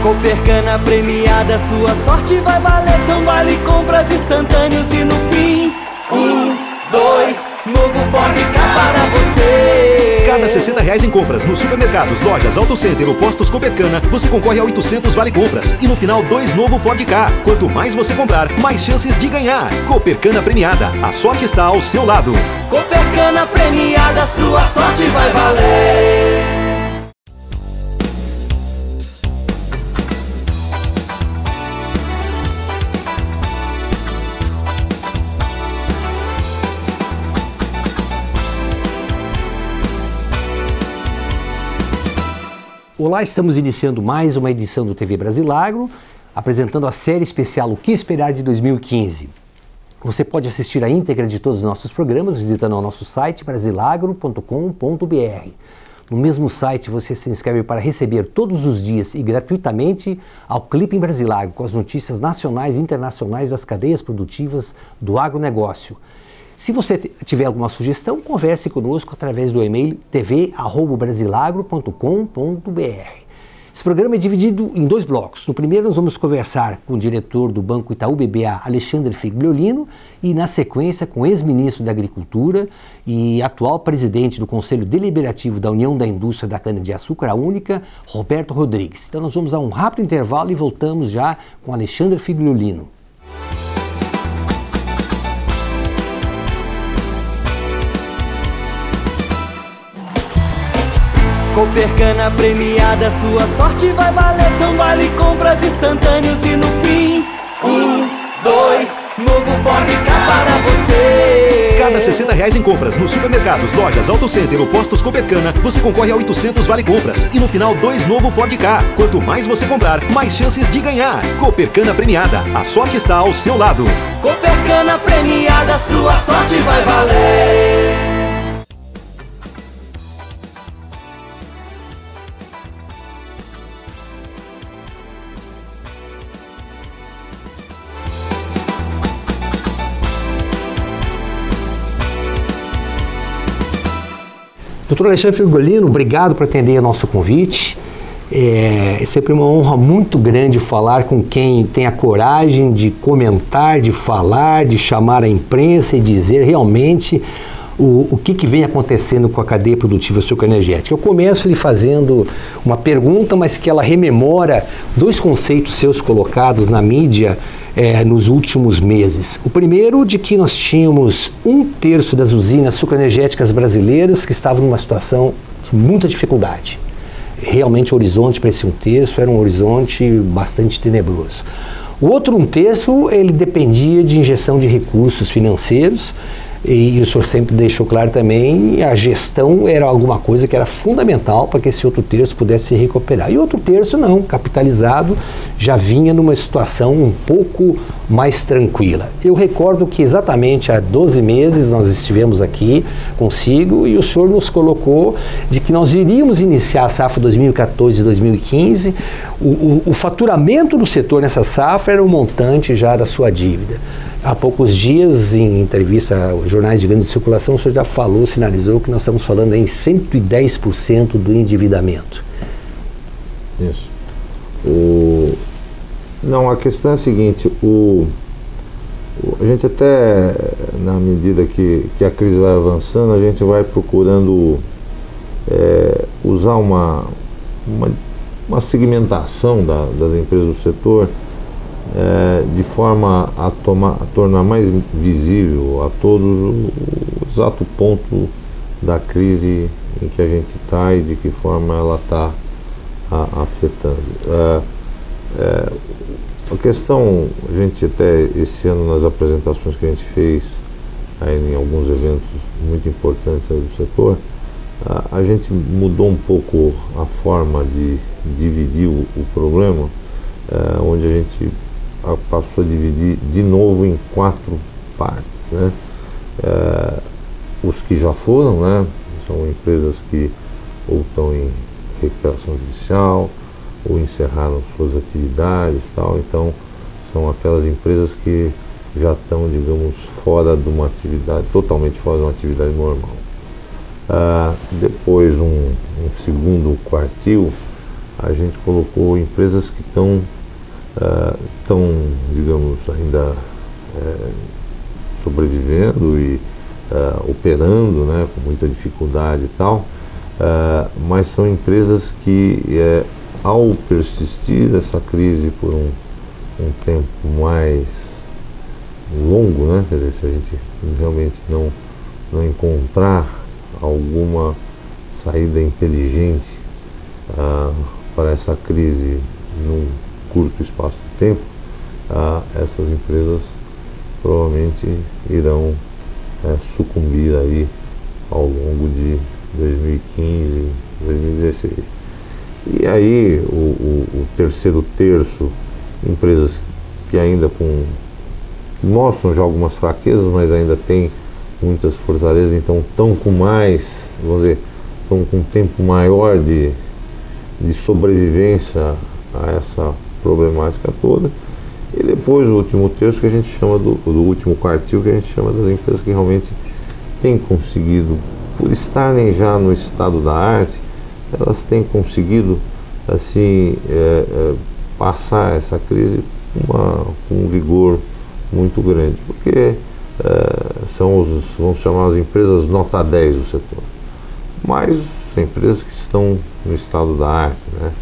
Copercana premiada, sua sorte vai valer. São vale compras instantâneos e no fim 2, novo Ford Ka para você. Cada R$60 em compras nos supermercados, lojas, Auto Center ou postos Copercana, você concorre a 800 vale compras e no final 2 novo Ford Ka. Quanto mais você comprar, mais chances de ganhar. Copercana premiada, a sorte está ao seu lado. Copercana premiada, sua sorte vai valer. Olá, estamos iniciando mais uma edição do TV Brasilagro, apresentando a série especial O que Esperar de 2015. Você pode assistir a íntegra de todos os nossos programas visitando o nosso site brasilagro.com.br. No mesmo site você se inscreve para receber todos os dias e gratuitamente ao Clipe em Brasilagro com as notícias nacionais e internacionais das cadeias produtivas do agronegócio. Se você tiver alguma sugestão, converse conosco através do e-mail tv@brasilagro.com.br. Esse programa é dividido em 2 blocos. No primeiro nós vamos conversar com o diretor do Banco Itaú BBA, Alexandre Figliolino, e na sequência com o ex-ministro da Agricultura e atual presidente do Conselho Deliberativo da União da Indústria da Cana-de-Açúcar, a Única, Roberto Rodrigues. Então nós vamos a um rápido intervalo e voltamos já com Alexandre Figliolino. Copercana premiada, sua sorte vai valer. São vale compras instantâneos e no fim 2, novo Ford Ka para você. Cada R$60 em compras nos supermercados, lojas, Auto Center ou postos Copercana, você concorre a 800 vale compras e no final 2 novo Ford Ka. Quanto mais você comprar, mais chances de ganhar. Copercana premiada, a sorte está ao seu lado. Copercana premiada, sua sorte vai valer. Doutor Alexandre Figliolino, obrigado por atender o nosso convite. É sempre uma honra muito grande falar com quem tem a coragem de comentar, de falar, de chamar a imprensa e dizer realmente o que vem acontecendo com a cadeia produtiva sucroenergética. Eu começo lhe fazendo uma pergunta, mas que ela rememora 2 conceitos seus colocados na mídia nos últimos meses. O primeiro, de que nós tínhamos 1/3 das usinas sucroenergéticas brasileiras que estavam numa situação de muita dificuldade. Realmente o horizonte para esse 1/3 era um horizonte bastante tenebroso. O outro 1/3, ele dependia de injeção de recursos financeiros, e o senhor sempre deixou claro também, a gestão era alguma coisa que era fundamental para que esse outro 1/3 pudesse se recuperar. E outro 1/3 não, capitalizado, já vinha numa situação um pouco mais tranquila. Eu recordo que exatamente há 12 meses nós estivemos aqui consigo e o senhor nos colocou de que nós iríamos iniciar a safra 2014 e 2015, o faturamento do setor nessa safra era o montante já da sua dívida. Há poucos dias, em entrevista a jornais de grande circulação, o senhor já falou, sinalizou que nós estamos falando em 110% do endividamento. Isso. Não, a questão é a seguinte, a gente até, na medida que a crise vai avançando, a gente vai procurando usar uma segmentação das empresas do setor, de forma a tornar mais visível a todos o exato ponto da crise em que a gente está e de que forma ela está afetando. A questão, a gente até esse ano nas apresentações que a gente fez aí em alguns eventos muito importantes aí do setor, a gente mudou um pouco a forma de dividir o problema, onde a gente passou a dividir de novo em 4 partes, né? Os que já foram, né? São empresas que ou estão em recuperação judicial ou encerraram suas atividades, tal. Então são aquelas empresas que já estão, digamos, fora de uma atividade, totalmente fora de uma atividade normal. Depois um segundo quartil a gente colocou empresas que estão, digamos, ainda sobrevivendo e operando, né, com muita dificuldade e tal, mas são empresas que, ao persistir essa crise por um tempo mais longo, né, quer dizer, se a gente realmente não encontrar alguma saída inteligente para essa crise num curto espaço de tempo, essas empresas provavelmente irão sucumbir aí ao longo de 2015, 2016. E aí o terceiro terço, empresas que ainda que mostram já algumas fraquezas, mas ainda tem muitas fortalezas, então estão com mais, vamos dizer, estão com um tempo maior de sobrevivência a essa problemática toda. E depois o último terço, que a gente chama do último quartil, que a gente chama das empresas que realmente têm conseguido, por estarem já no estado da arte, elas têm conseguido assim passar essa crise com um vigor muito grande, porque são vamos chamar as empresas nota 10 do setor, mas são empresas que estão no estado da arte, né?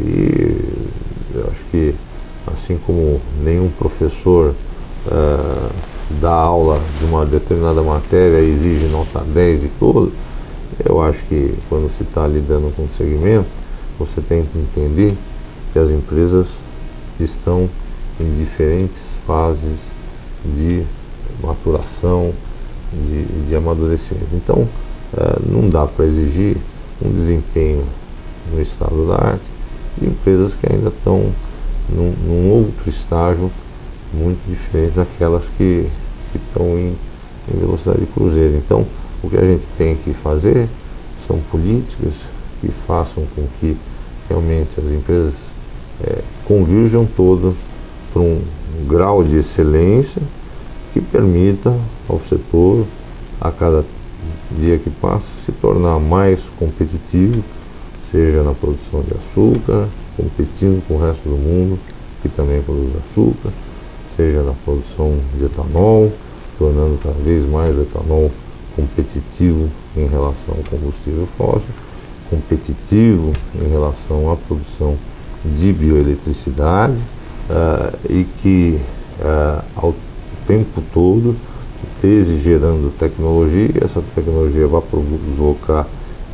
E eu acho que, assim como nenhum professor dá aula de uma determinada matéria e exige nota 10 e tudo, eu acho que quando se está lidando com o segmento, você tem que entender que as empresas estão em diferentes fases de maturação, de amadurecimento. Então, não dá para exigir um desempenho no estado da arte de empresas que ainda estão num outro estágio muito diferente daquelas que estão em velocidade de cruzeiro. Então, o que a gente tem que fazer são políticas que façam com que realmente as empresas convirjam todas para um grau de excelência que permita ao setor, a cada dia que passa, se tornar mais competitivo, seja na produção de açúcar, competindo com o resto do mundo que também produz açúcar, seja na produção de etanol, tornando cada vez mais o etanol competitivo em relação ao combustível fóssil, competitivo em relação à produção de bioeletricidade, e que ao tempo todo esteja gerando tecnologia, essa tecnologia vai provocar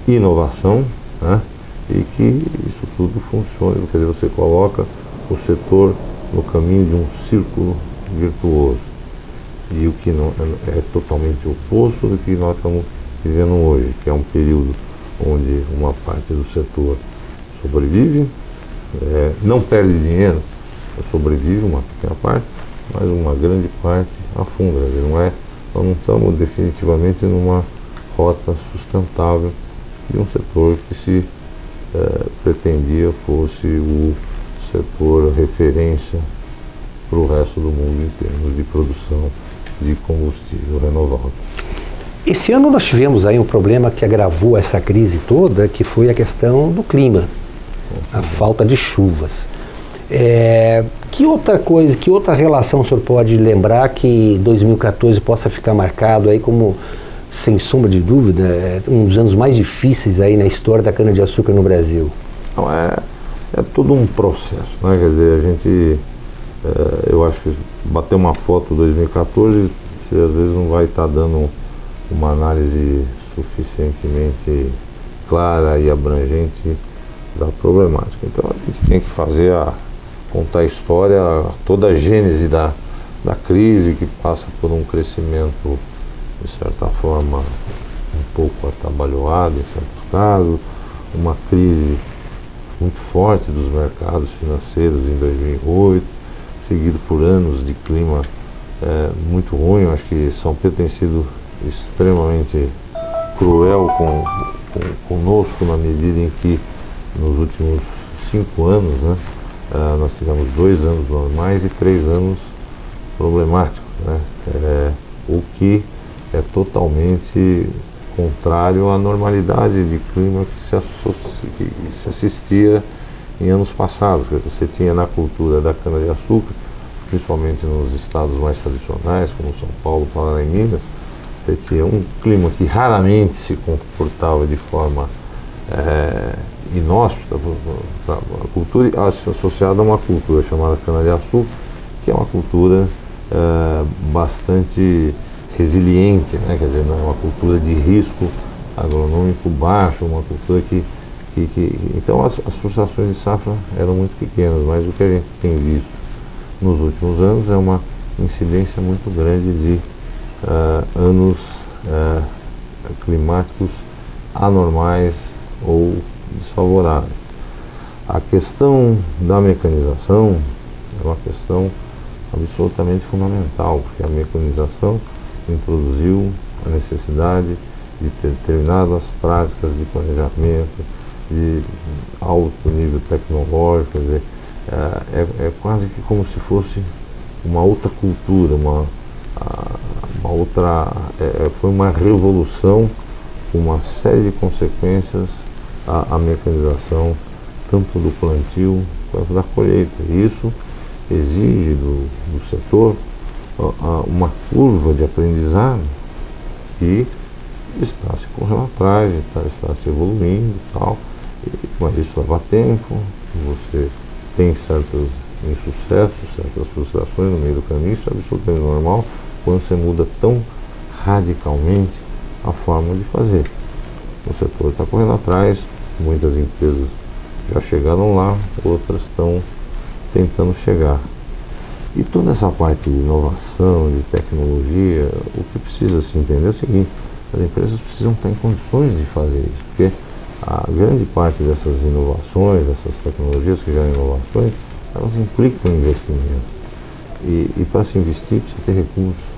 inovação, né? E que isso tudo funcione, quer dizer, você coloca o setor no caminho de um círculo virtuoso, e o que não é totalmente oposto do que nós estamos vivendo hoje, que é um período onde uma parte do setor sobrevive, não perde dinheiro, sobrevive uma pequena parte, mas uma grande parte afunda. Nós não estamos definitivamente numa rota sustentável de um setor que se pretendia fosse o setor referência para o resto do mundo em termos de produção de combustível renovável. Esse ano nós tivemos aí um problema que agravou essa crise toda, que foi a questão do clima, a falta de chuvas. Que outra coisa, que outra relação o senhor pode lembrar que 2014 possa ficar marcado aí como, sem sombra de dúvida, um dos anos mais difíceis aí na história da cana-de-açúcar no Brasil? Não, é todo um processo, né? Quer dizer, a gente, eu acho que bater uma foto 2014, você às vezes não vai estar dando uma análise suficientemente clara e abrangente da problemática. Então a gente tem que contar a história, toda a gênese da crise, que passa por um crescimento, de certa forma, um pouco atabalhoado em certos casos, uma crise muito forte dos mercados financeiros em 2008, seguido por anos de clima muito ruim. Eu acho que São Pedro tem sido extremamente cruel conosco, na medida em que nos últimos 5 anos, né, nós tivemos 2 anos normais e 3 anos problemáticos, né? O que é totalmente contrário à normalidade de clima que se assistia em anos passados. Você tinha na cultura da cana-de-açúcar, principalmente nos estados mais tradicionais, como São Paulo, Paraná e Minas, você tinha um clima que raramente se comportava de forma inóspita para a cultura, associada a uma cultura chamada cana-de-açúcar, que é uma cultura bastante resiliente, né? Quer dizer, não é uma cultura de risco agronômico baixo, uma cultura que então as frustrações de safra eram muito pequenas, mas o que a gente tem visto nos últimos anos é uma incidência muito grande de anos climáticos anormais ou desfavoráveis. A questão da mecanização é uma questão absolutamente fundamental, porque a mecanização introduziu a necessidade de ter determinadas práticas de planejamento, de alto nível tecnológico, quer dizer, é quase que como se fosse uma outra cultura, foi uma revolução com uma série de consequências a mecanização, tanto do plantio quanto da colheita. Isso exige do setor uma curva de aprendizado que está se correndo atrás, está se evoluindo e tal, mas isso leva tempo, você tem certos insucessos, certas frustrações no meio do caminho, isso é absolutamente normal quando você muda tão radicalmente a forma de fazer. O setor está correndo atrás, muitas empresas já chegaram lá, outras estão tentando chegar. E toda essa parte de inovação, de tecnologia, o que precisa se entender é o seguinte: as empresas precisam estar em condições de fazer isso, porque a grande parte dessas inovações, dessas tecnologias que geram inovações, elas implicam investimento. E para se investir precisa ter recursos.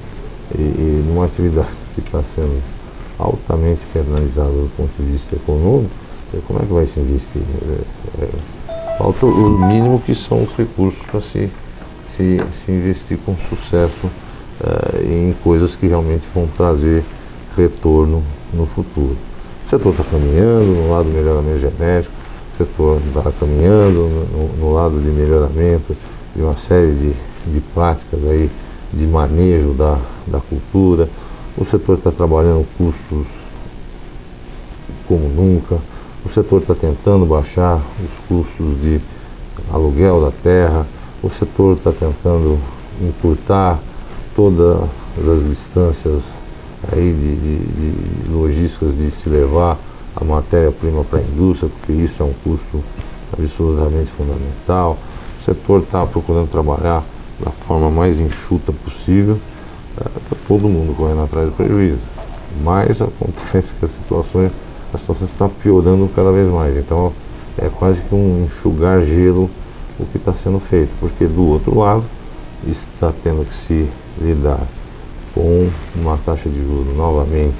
E numa atividade que está sendo altamente penalizada do ponto de vista econômico, como é que vai se investir? Falta o mínimo, que são os recursos para se investir com sucesso em coisas que realmente vão trazer retorno no futuro. O setor está caminhando no lado do melhoramento genético, o setor está caminhando no lado de melhoramento de uma série de práticas aí de manejo da cultura. O setor está trabalhando custos como nunca. O setor está tentando baixar os custos de aluguel da terra. O setor está tentando encurtar todas as distâncias aí de logísticas de se levar a matéria-prima para a indústria, porque isso é um custo absolutamente fundamental. O setor está procurando trabalhar da forma mais enxuta possível, está todo mundo correndo atrás do prejuízo. Mas acontece que a situação está piorando cada vez mais. Então é quase que um enxugar gelo o que está sendo feito, porque do outro lado está tendo que se lidar com uma taxa de juros novamente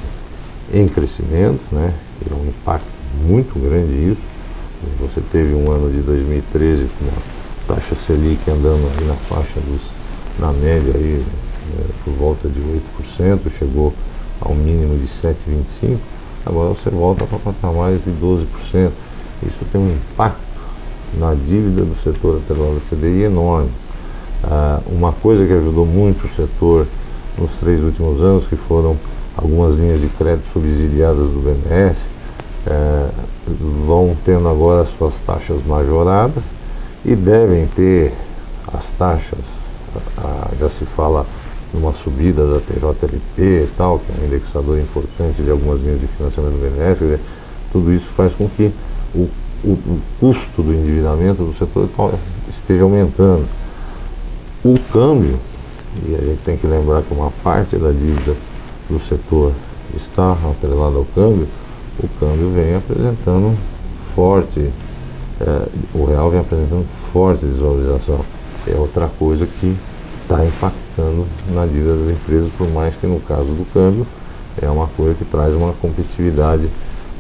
em crescimento, né? É um impacto muito grande isso. Você teve um ano de 2013 com uma taxa Selic andando aí na faixa na média aí, por volta de 8%, chegou ao mínimo de 7,25%, agora você volta para patamares de 12%. Isso tem um impacto na dívida do setor atrelado à CDI enorme. Uma coisa que ajudou muito o setor nos 3 últimos anos, que foram algumas linhas de crédito subsidiadas do BNDES, vão tendo agora suas taxas majoradas e devem ter as taxas, já se fala numa subida da TJLP e tal, que é um indexador importante de algumas linhas de financiamento do BNDES. Quer dizer, tudo isso faz com que o custo do endividamento do setor esteja aumentando. O câmbio, e a gente tem que lembrar que uma parte da dívida do setor está atrelada ao câmbio, o câmbio vem apresentando forte, o real vem apresentando forte desvalorização. É outra coisa que está impactando na dívida das empresas, por mais que no caso do câmbio é uma coisa que traz uma competitividade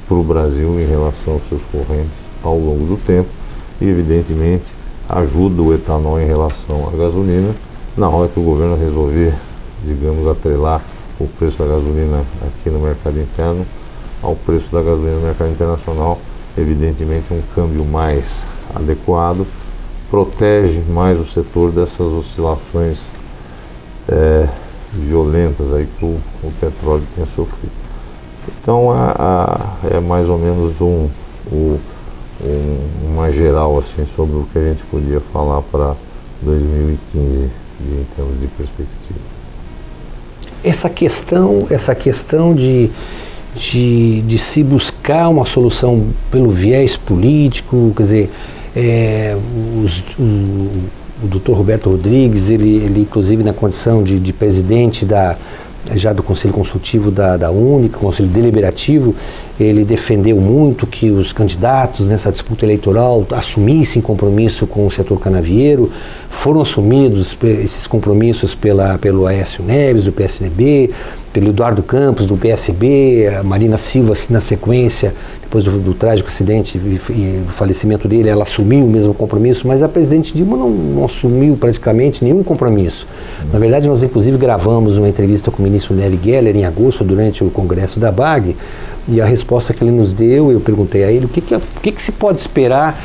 para o Brasil em relação aos seus correntes ao longo do tempo e evidentemente ajuda o etanol em relação à gasolina. Na hora que o governo resolver, digamos, atrelar o preço da gasolina aqui no mercado interno, ao preço da gasolina no mercado internacional. Evidentemente, um câmbio mais adequado protege mais o setor dessas oscilações violentas aí que o petróleo tem sofrido. Então é mais ou menos uma geral assim sobre o que a gente podia falar para 2015 em termos de perspectiva. Essa questão de se buscar uma solução pelo viés político, quer dizer, o Dr. Roberto Rodrigues, ele inclusive na condição de presidente já do Conselho Consultivo da Única, Conselho Deliberativo, ele defendeu muito que os candidatos nessa disputa eleitoral assumissem compromisso com o setor canavieiro. Foram assumidos esses compromissos pelo Aécio Neves, do PSDB, pelo Eduardo Campos, do PSB, a Marina Silva, na sequência, depois do trágico acidente e do falecimento dele, ela assumiu o mesmo compromisso, mas a presidente Dilma não assumiu praticamente nenhum compromisso. Na verdade, nós inclusive gravamos uma entrevista com o ministro Nery Geller em agosto, durante o congresso da BAG, e a resposta que ele nos deu, eu perguntei a ele o que se pode esperar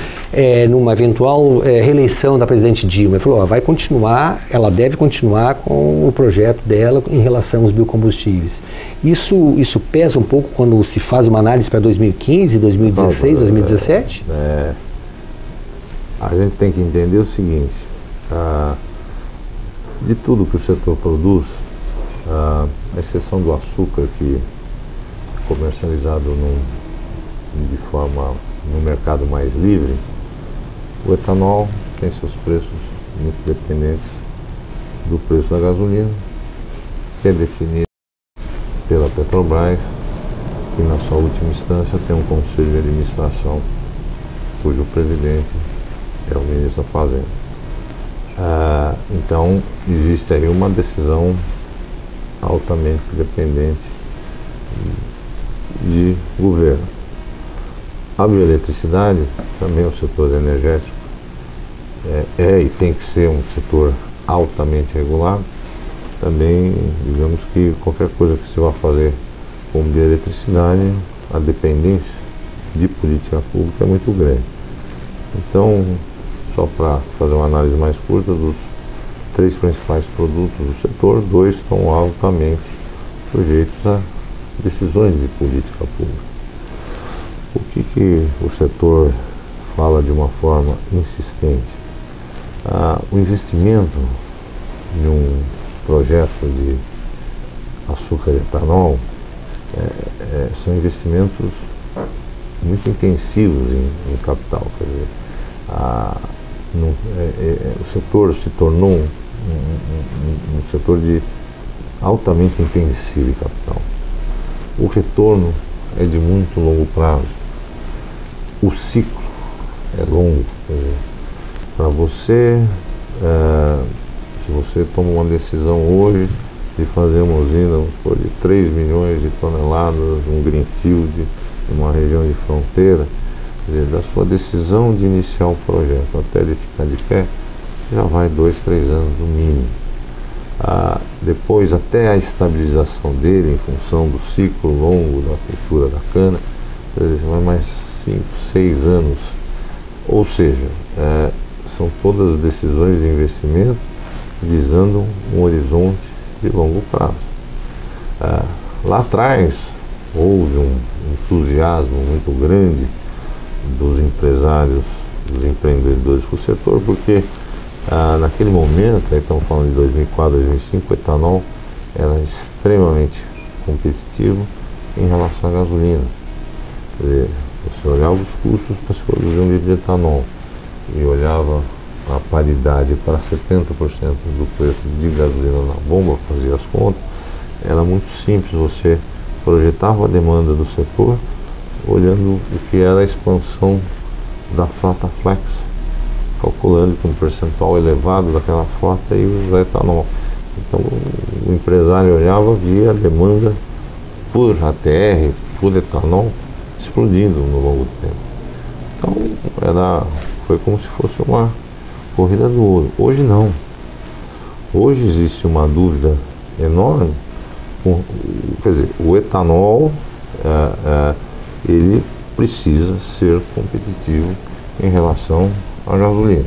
numa eventual reeleição da presidente Dilma. Ele falou, vai continuar, ela deve continuar com o projeto dela em relação aos biocombustíveis. Isso pesa um pouco quando se faz uma análise para 2015, 2016, 2017? A gente tem que entender o seguinte, de tudo que o setor produz, a exceção do açúcar, que é comercializado de forma no mercado mais livre, o etanol tem seus preços muito dependentes do preço da gasolina, que é definido pela Petrobras, que na sua última instância tem um conselho de administração, cujo presidente é o ministro da Fazenda. Então, existe aí uma decisão altamente dependente de governo. A bioeletricidade, também o setor energético, e tem que ser um setor altamente regulado. Também, digamos que qualquer coisa que se vá fazer com bioeletricidade, a dependência de política pública é muito grande. Então, só para fazer uma análise mais curta, dos 3 principais produtos do setor, 2 estão altamente sujeitos a decisões de política pública. O que o setor fala de uma forma insistente? O investimento em um projeto de açúcar e etanol são investimentos muito intensivos em capital. Quer dizer, o setor se tornou um setor altamente intensivo em capital. O retorno é de muito longo prazo. O ciclo é longo. Para você, se você toma uma decisão hoje de fazer uma usina, vamos supor, de 3 milhões de toneladas, um greenfield, em uma região de fronteira, quer dizer, da sua decisão de iniciar o projeto até ele ficar de pé, já vai 2, 3 anos no mínimo. Depois, até a estabilização dele, em função do ciclo longo da cultura da cana, vai mais 5, 6 anos. Ou seja, são todas decisões de investimento visando um horizonte de longo prazo. Lá atrás, houve um entusiasmo muito grande dos empresários, dos empreendedores com o setor, porque naquele momento, aí estamos falando de 2004, 2005, o etanol era extremamente competitivo em relação à gasolina. Quer dizer, você olhava os custos para se produzir um litro de etanol e olhava a paridade para 70% do preço de gasolina na bomba, fazia as contas, era muito simples, você projetava a demanda do setor olhando o que era a expansão da frota flex, calculando com um percentual elevado daquela frota e usar etanol. Então o empresário olhava, via a demanda por ATR, por etanol, explodindo no longo tempo. Então foi como se fosse uma corrida do ouro. Hoje não. Hoje existe uma dúvida enorme. Quer dizer, o etanol ele precisa ser competitivo em relação à gasolina.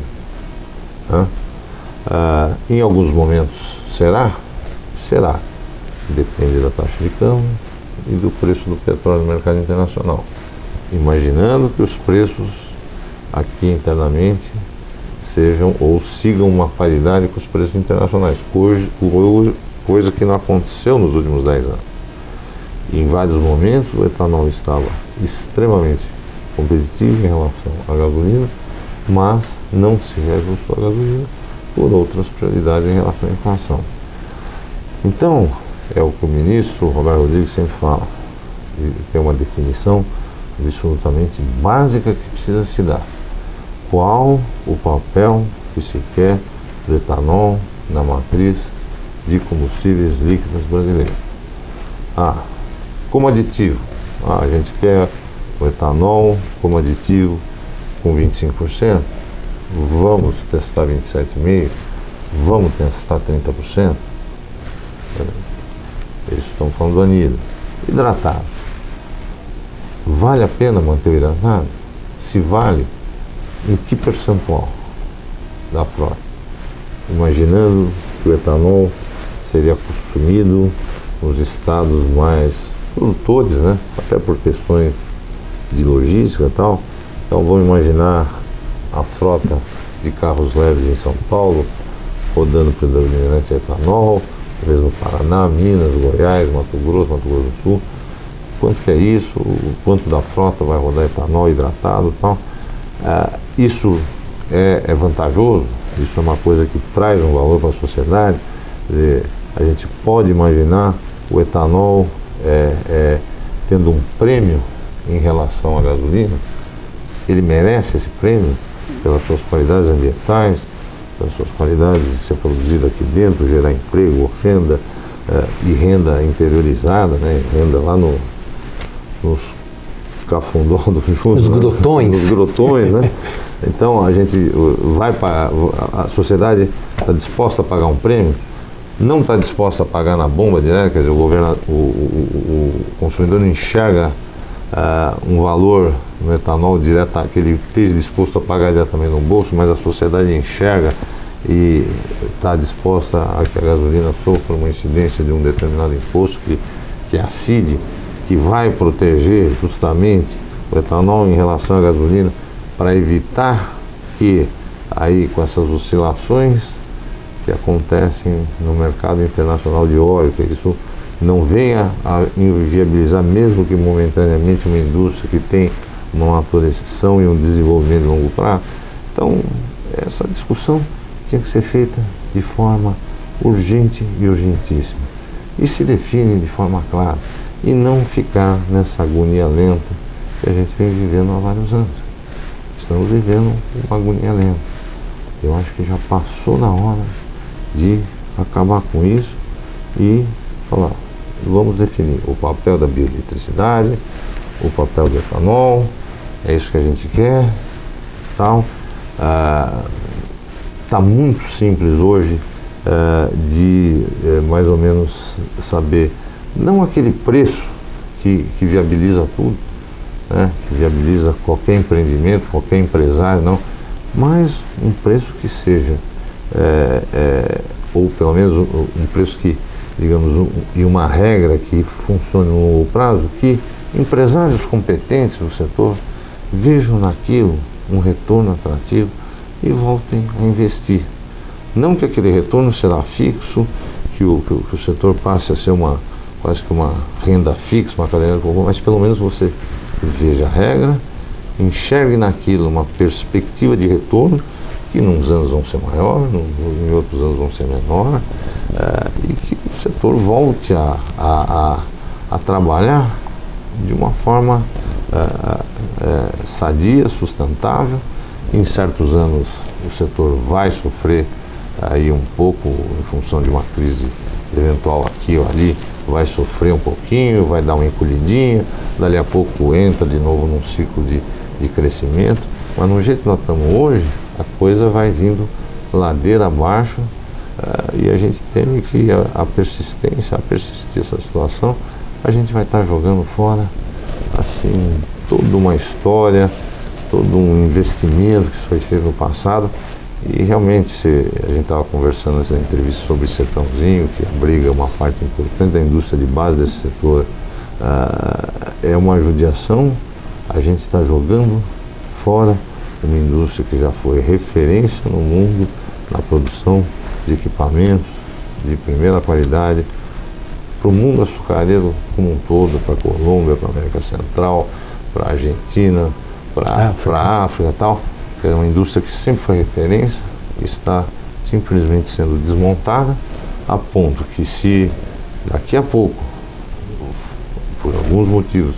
Em alguns momentos será? Será. Depende da taxa de câmbio e do preço do petróleo no mercado internacional. Imaginando que os preços aqui internamente sejam ou sigam uma paridade com os preços internacionais, coisa que não aconteceu nos últimos 10 anos. Em vários momentos o etanol estava extremamente competitivo em relação à gasolina, mas não se reajustou a gasolina por outras prioridades em relação à inflação. Então, é o que o ministro Roberto Rodrigues sempre fala, e tem uma definição absolutamente básica que precisa se dar. Qual o papel que se quer do etanol na matriz de combustíveis líquidos brasileiros? Como aditivo. A gente quer o etanol como aditivo com 25%. Vamos testar 27,5%. Vamos testar 30%. Eles estão falando do anidro. Hidratado. Vale a pena manter o hidratado? Se vale, em que percentual da frota? Imaginando que o etanol seria consumido nos estados mais produtores, né? Até por questões de logística e tal. Então vamos imaginar a frota de carros leves em São Paulo rodando predominantemente etanol, talvez no Paraná, Minas, Goiás, Mato Grosso do Sul. Quanto que é isso? O quanto da frota vai rodar etanol hidratado e tal? Isso é vantajoso? Isso é uma coisa que traz um valor para a sociedade? A gente pode imaginar o etanol tendo um prêmio em relação à gasolina? Ele merece esse prêmio pelas suas qualidades ambientais, pelas suas qualidades de ser produzido aqui dentro, gerar emprego, renda e renda interiorizada, né? Renda lá nos cafundós do fundo, nos grotões. Nos grotões, né? Então a gente vai para a sociedade está disposta a pagar um prêmio, não está disposta a pagar na bomba direta, quer dizer, o consumidor não enxerga um valor no etanol direto que ele esteja disposto a pagar diretamente no bolso, mas a sociedade enxerga e está disposta a que a gasolina sofra uma incidência de um determinado imposto que é a CID, que vai proteger justamente o etanol em relação à gasolina para evitar que aí com essas oscilações que acontecem no mercado internacional de óleo, que isso não venha a inviabilizar, mesmo que momentaneamente, uma indústria que tem uma maturação e um desenvolvimento de longo prazo. Então, essa discussão tinha que ser feita de forma urgente e urgentíssima. E se define de forma clara. E não ficar nessa agonia lenta que a gente vem vivendo há vários anos. Estamos vivendo uma agonia lenta. Eu acho que já passou na hora de acabar com isso e falar, vamos definir o papel da bioeletricidade, o papel do etanol, é isso que a gente quer, tal. Está muito simples hoje de mais ou menos saber, não aquele preço que viabiliza tudo, né, que viabiliza qualquer empreendimento, qualquer empresário, não, mas um preço que seja, ou pelo menos um preço que, digamos, e uma regra que funcione no longo prazo, que empresários competentes do setor vejam naquilo um retorno atrativo e voltem a investir. Não que aquele retorno será fixo, que o setor passe a ser quase que uma renda fixa, uma cadeia de comum, mas pelo menos você veja a regra, enxergue naquilo uma perspectiva de retorno, que nos anos vão ser maior, em outros anos vão ser menor, e que o setor volte a trabalhar de uma forma sadia, sustentável. Em certos anos o setor vai sofrer aí um pouco em função de uma crise eventual aqui ou ali, vai sofrer um pouquinho, vai dar uma encolhidinha, dali a pouco entra de novo num ciclo de crescimento, mas no jeito que nós estamos hoje, a coisa vai vindo ladeira abaixo, e a gente teme que a persistir essa situação a gente vai estar jogando fora, assim, toda uma história, todo um investimento que foi feito no passado. E realmente, a gente estava conversando nessa entrevista sobre Sertãozinho, que abriga uma parte importante da indústria de base desse setor. É uma judiação, a gente está jogando fora uma indústria que já foi referência no mundo na produção de equipamentos de primeira qualidade para o mundo açucareiro como um todo, para a Colômbia, para a América Central, para a Argentina, para a África e tal. É uma indústria que sempre foi referência, está simplesmente sendo desmontada, a ponto que, se daqui a pouco, por alguns motivos,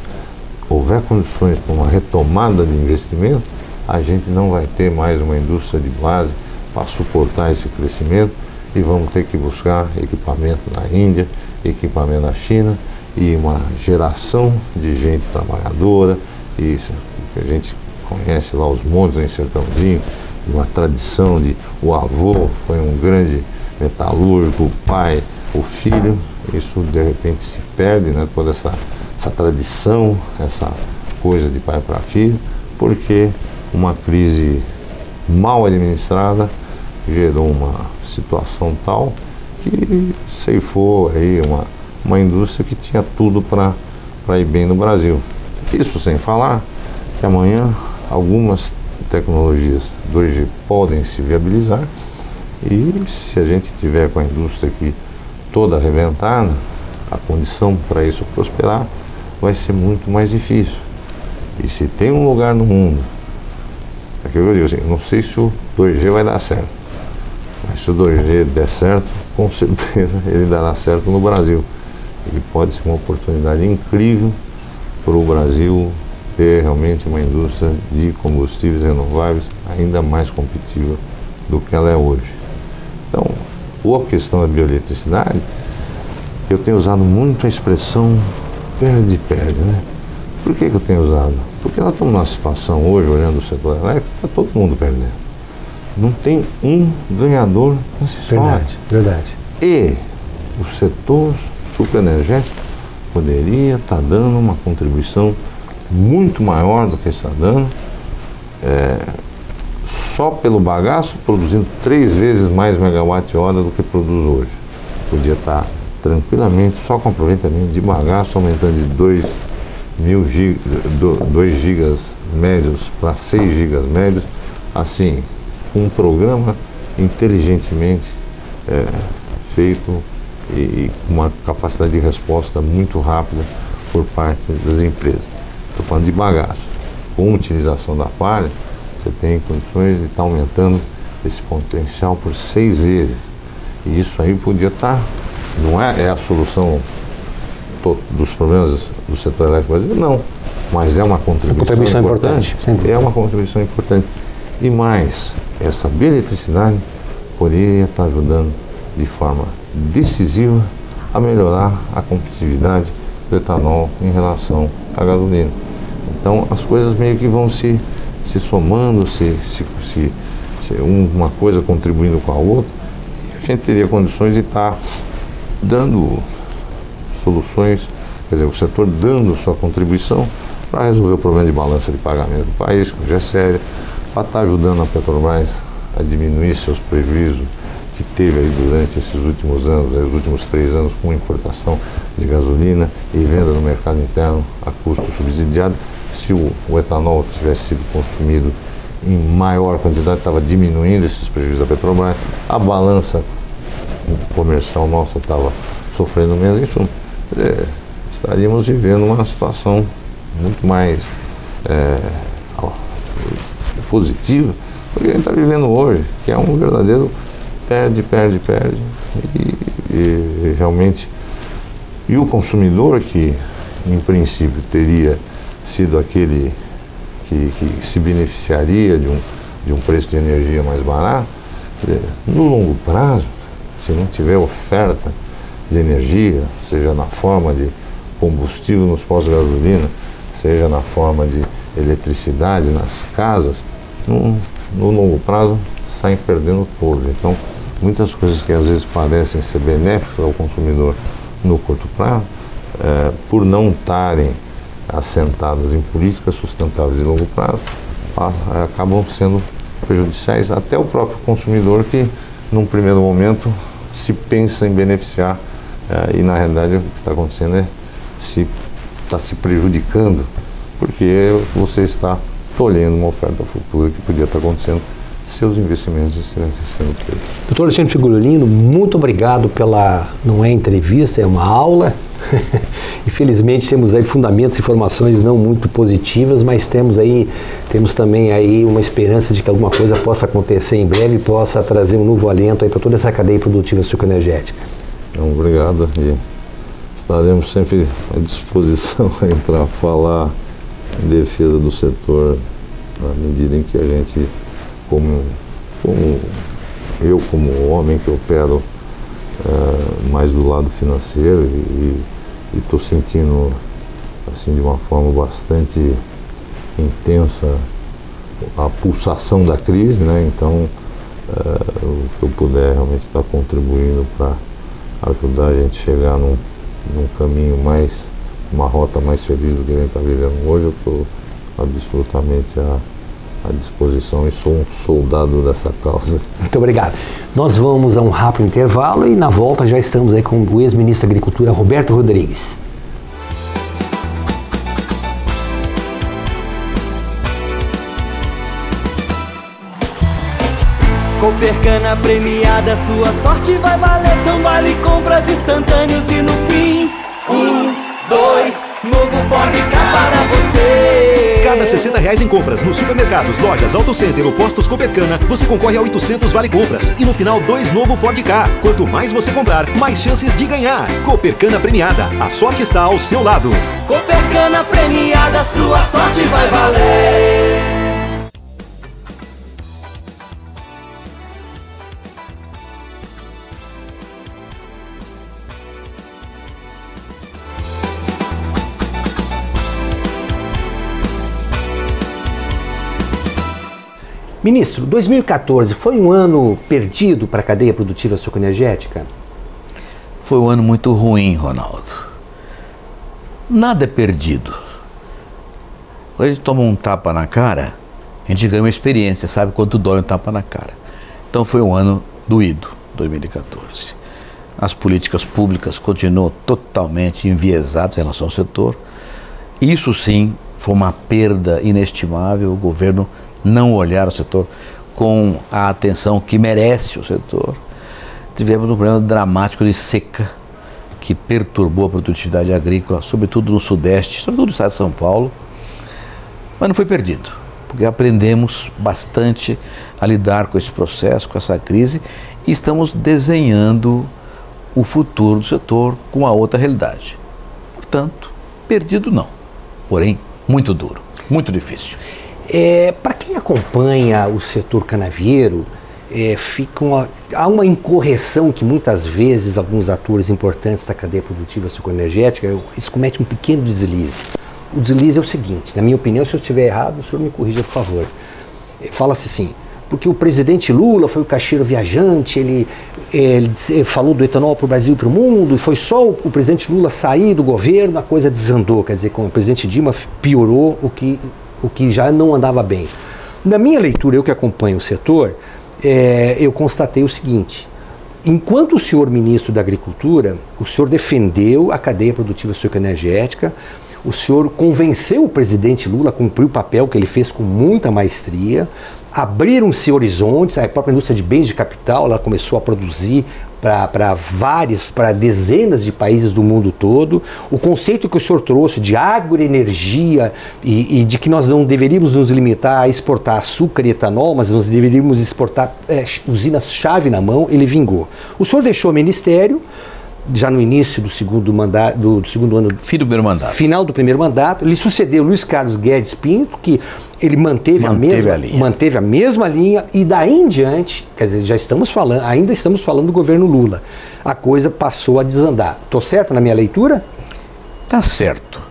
houver condições para uma retomada de investimento, a gente não vai ter mais uma indústria de base para suportar esse crescimento e vamos ter que buscar equipamento na Índia, equipamento na China e uma geração de gente trabalhadora. Isso que a gente conhece lá, os montes em Sertãozinho, uma tradição de o avô foi um grande metalúrgico, o pai, o filho. Isso de repente se perde, né? Toda essa tradição, essa coisa de pai para filho, porque uma crise mal administrada gerou uma situação tal que ceifou aí uma indústria que tinha tudo para ir bem no Brasil. Isso sem falar que amanhã algumas tecnologias 2G podem se viabilizar, e se a gente tiver com a indústria aqui toda arrebentada, a condição para isso prosperar vai ser muito mais difícil. E se tem um lugar no mundo, é que eu digo assim, não sei se o 2G vai dar certo, mas se o 2G der certo, com certeza ele dará certo no Brasil. Ele pode ser uma oportunidade incrível para o Brasil ter realmente uma indústria de combustíveis renováveis ainda mais competitiva do que ela é hoje. Então, a questão da bioeletricidade, eu tenho usado muito a expressão perde-perde, né? Por que eu tenho usado? Porque nós estamos numa situação hoje, olhando o setor elétrico, está todo mundo perdendo. Não tem um ganhador nessa história. Verdade. E o setor supraenergético poderia estar dando uma contribuição muito maior do que está dando, só pelo bagaço, produzindo 3 vezes mais megawatt-hora do que produz hoje. Podia estar tranquilamente, só com aproveitamento de bagaço, aumentando de 2 gigas médios para 6 gigas médios, assim, um programa inteligentemente feito e com uma capacidade de resposta muito rápida por parte das empresas. Estou falando de bagaço. Com utilização da palha, você tem condições de estar aumentando esse potencial por 6 vezes. E isso aí podia estar, não é a solução dos problemas do setor elétrico brasileiro, não. Mas é uma contribuição importante. É uma contribuição importante. E mais, essa bioeletricidade poderia estar ajudando de forma decisiva a melhorar a competitividade do etanol em relação à gasolina. Então as coisas meio que vão se somando, uma coisa contribuindo com a outra, e a gente teria condições de estar dando soluções, quer dizer, o setor dando sua contribuição para resolver o problema de balança de pagamento do país, que já é sério, para estar ajudando a Petrobras a diminuir seus prejuízos que teve aí durante esses últimos anos, os últimos 3 anos, com importação de gasolina e venda no mercado interno a custo subsidiado. Se o etanol tivesse sido consumido em maior quantidade, estava diminuindo esses prejuízos da Petrobras, a balança comercial nossa estava sofrendo menos. Isso, estaríamos vivendo uma situação muito mais positiva do que a gente está vivendo hoje, que é um verdadeiro perde e realmente, e o consumidor, que em princípio teria sido aquele que se beneficiaria de um preço de energia mais barato, no longo prazo, se não tiver oferta de energia, seja na forma de combustível nos postos de gasolina, seja na forma de eletricidade nas casas, no longo prazo saem perdendo todos. Então, muitas coisas que às vezes parecem ser benéficas ao consumidor no curto prazo, por não estarem assentadas em políticas sustentáveis de longo prazo, acabam sendo prejudiciais até o próprio consumidor, que num primeiro momento se pensa em beneficiar e na realidade o que está acontecendo está se prejudicando, porque você está tolhendo uma oferta futura que podia estar acontecendo se os investimentos estivessem sendo feitos. Doutor Alexandre Figolino, muito obrigado pela, não é entrevista, é uma aula. Infelizmente temos aí fundamentos e informações não muito positivas, mas temos também aí uma esperança de que alguma coisa possa acontecer em breve e possa trazer um novo alento aí para toda essa cadeia produtiva sucroenergética. Obrigado, e estaremos sempre à disposição para falar em defesa do setor na medida em que a gente, como homem que opero mais do lado financeiro e estou sentindo assim de uma forma bastante intensa a pulsação da crise, né? Então o que eu puder realmente estar contribuindo para ajudar a gente a chegar num caminho uma rota mais feliz do que a gente está vivendo hoje, eu estou absolutamente à disposição e sou um soldado dessa causa. Muito obrigado. Nós vamos a um rápido intervalo e na volta já estamos aí com o ex-ministro da Agricultura, Roberto Rodrigues. Copercana premiada, sua sorte vai valer. São vale compras instantâneos e no fim 2, novo Ford Ka para você. Cada R$60 em compras nos supermercados, lojas, Auto Center ou postos Copercana, você concorre a 800 vale compras e no final 2 novo Ford Ka. Quanto mais você comprar, mais chances de ganhar. Copercana premiada, a sorte está ao seu lado. Copercana premiada, sua sorte vai valer. Ministro, 2014 foi um ano perdido para a cadeia produtiva sucroenergética? Foi um ano muito ruim, Ronaldo. Nada é perdido. Quando a gente toma um tapa na cara, a gente ganha uma experiência, sabe quanto dói um tapa na cara. Então foi um ano doído, 2014. As políticas públicas continuam totalmente enviesadas em relação ao setor. Isso sim foi uma perda inestimável. O governo não olhar o setor com a atenção que merece o setor. Tivemos um problema dramático de seca que perturbou a produtividade agrícola, sobretudo no Sudeste, sobretudo no estado de São Paulo. Mas não foi perdido, porque aprendemos bastante a lidar com esse processo, com essa crise, e estamos desenhando o futuro do setor com uma outra realidade. Portanto, perdido não, porém muito duro, muito difícil. Para quem acompanha o setor canavieiro, há uma incorreção que muitas vezes alguns atores importantes da cadeia produtiva sucroenergética eles cometem um pequeno deslize. O deslize é o seguinte, na minha opinião, se eu estiver errado, o senhor me corrija, por favor. Fala-se assim, porque o presidente Lula foi o caixeiro viajante, ele falou do etanol para o Brasil e para o mundo, e foi só o presidente Lula sair do governo, a coisa desandou, quer dizer, com o presidente Dilma piorou o que já não andava bem. Na minha leitura, eu que acompanho o setor, eu constatei o seguinte: enquanto o senhor ministro da Agricultura, o senhor defendeu a cadeia produtiva sucroenergética, o senhor convenceu o presidente Lula a cumprir o papel que ele fez com muita maestria, abriram-se horizontes, a própria indústria de bens de capital, ela começou a produzir para dezenas de países do mundo todo. O conceito que o senhor trouxe de agroenergia e de que nós não deveríamos nos limitar a exportar açúcar e etanol, mas nós deveríamos exportar usinas-chave na mão, ele vingou. O senhor deixou o ministério já no início do segundo mandato, do segundo ano, Fim do primeiro mandato. Final do primeiro mandato. Ele sucedeu Luiz Carlos Guedes Pinto, que ele manteve a mesma linha, e daí em diante, quer dizer, ainda estamos falando do governo Lula. A coisa passou a desandar. Estou certo na minha leitura? Tá certo.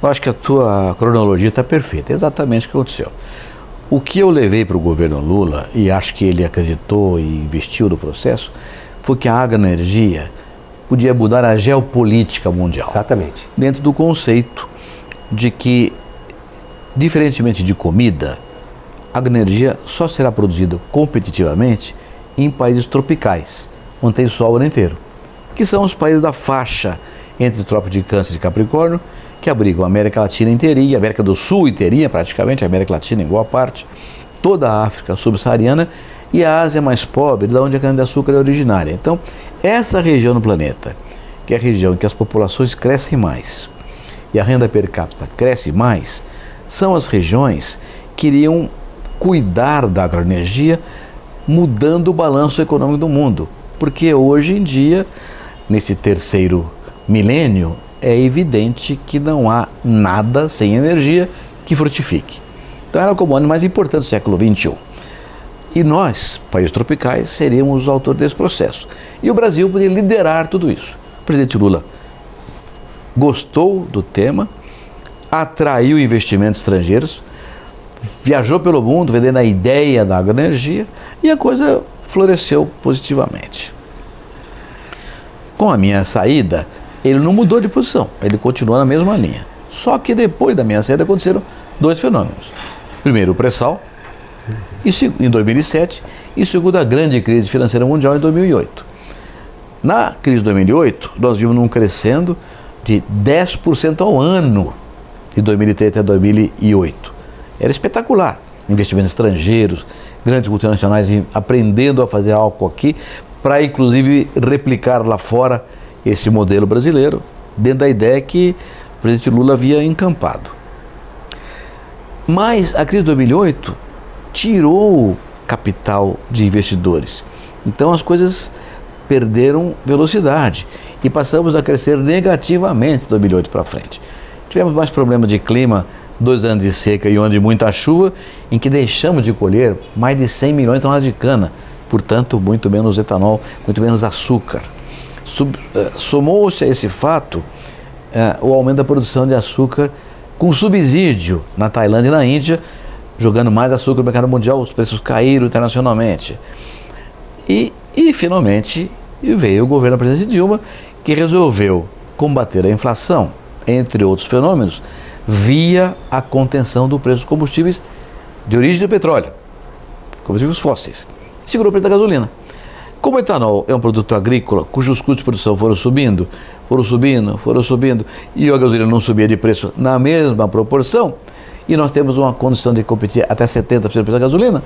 Eu acho que a tua cronologia está perfeita, é exatamente o que aconteceu. O que eu levei para o governo Lula, e acho que ele acreditou e investiu no processo, foi que a agroenergia podia mudar a geopolítica mundial. Exatamente. Dentro do conceito de que, diferentemente de comida, a agroenergia só será produzida competitivamente em países tropicais, onde tem sol o ano inteiro, que são os países da faixa entre o Trópico de Câncer e Capricórnio, que abrigam a América Latina inteirinha, a América do Sul inteirinha, praticamente, a América Latina em boa parte, toda a África subsaariana e a Ásia mais pobre, da onde a cana-de-açúcar é originária. Então, essa região no planeta, que é a região em que as populações crescem mais e a renda per capita cresce mais, são as regiões que iriam cuidar da agroenergia, mudando o balanço econômico do mundo. Porque hoje em dia, nesse terceiro milênio, é evidente que não há nada sem energia que frutifique. Então era o comando mais importante do século XXI. E nós, países tropicais, seríamos os autores desse processo. E o Brasil poderia liderar tudo isso. O presidente Lula gostou do tema, atraiu investimentos estrangeiros, viajou pelo mundo vendendo a ideia da agroenergia e a coisa floresceu positivamente. Com a minha saída, ele não mudou de posição, ele continuou na mesma linha. Só que depois da minha saída aconteceram dois fenômenos. Primeiro, o pré-sal, em 2007, e segundo, a grande crise financeira mundial em 2008. Na crise de 2008, nós vimos um crescendo de 10% ao ano, de 2003 até 2008. Era espetacular. Investimentos estrangeiros, grandes multinacionais aprendendo a fazer álcool aqui, para inclusive replicar lá fora esse modelo brasileiro, dentro da ideia que o presidente Lula havia encampado. Mas a crise de 2008 tirou capital de investidores. Então as coisas perderam velocidade e passamos a crescer negativamente de 2008 para frente. Tivemos mais problemas de clima, 2 anos de seca e 1 ano de muita chuva, em que deixamos de colher mais de 100 milhões de toneladas de cana, portanto, muito menos etanol, muito menos açúcar. Somou-se a esse fato o aumento da produção de açúcar com subsídio na Tailândia e na Índia, jogando mais açúcar no mercado mundial, os preços caíram internacionalmente. E finalmente veio o governo da presidente Dilma, que resolveu combater a inflação, entre outros fenômenos, via a contenção do preço dos combustíveis de origem do petróleo, combustíveis fósseis. Segurou o preço da gasolina. Como o etanol é um produto agrícola cujos custos de produção foram subindo, e a gasolina não subia de preço na mesma proporção, e nós temos uma condição de competir até 70% do preço da gasolina,